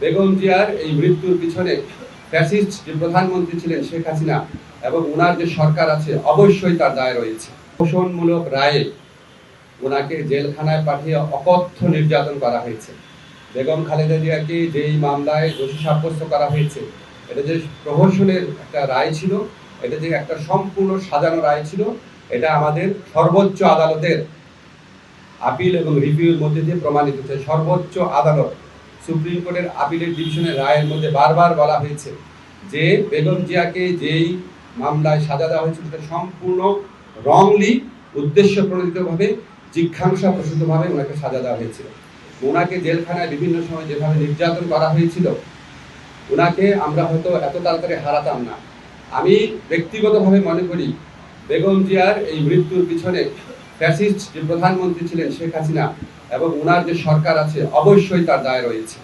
বেগম জিয়ার এই মৃত্যুর পিছনে ফ্যাসিস্ট যে প্রধানমন্ত্রী ছিলেন শেখ হাসিনা এবং ওনার যে সরকার আছে অবশ্যই তার দায় রয়েছে। প্রহসনমূলক রায়ে ওনাকে জেলখানায় পাঠিয়ে অকথ্য নির্যাতন করা হয়েছে। বেগম খালেদা জিয়াকে যেই মামলায় দোষী সাব্যস্ত করা হয়েছে, এটা যে প্রহসনের একটা রায় ছিল, এটা যে একটা সম্পূর্ণ সাজানো রায় ছিল, এটা আমাদের সর্বোচ্চ আদালতের আপিল এবং রিভিউর মধ্যে দিয়ে প্রমাণিত হয়েছে। সর্বোচ্চ আদালত সুপ্রিম কোর্টের আপিলের ডিভিশনের রায়ের মধ্যে বারবার বলা হয়েছে যে বেগম জিয়াকে যেই মামলায় সাজা দেওয়া হয়েছিল সেটা সম্পূর্ণ রংলি, উদ্দেশ্য প্রণোদিতভাবে, জিজ্ঞাসাপ্রসূতভাবে ওনাকে সাজা দেওয়া হয়েছিল। ওনাকে জেলখানায় বিভিন্ন সময় যেভাবে নির্যাতন করা হয়েছিল, ওনাকে আমরা হয়তো এত তাড়াতাড়ি হারাতাম না। আমি ব্যক্তিগতভাবে মনে করি বেগম জিয়ার এই মৃত্যুর পিছনে ফ্যাসিস্ট যে প্রধানমন্ত্রী ছিলেন শেখ হাসিনা এবং ওনার যে সরকার আছে অবশ্যই তার দায় রয়েছে।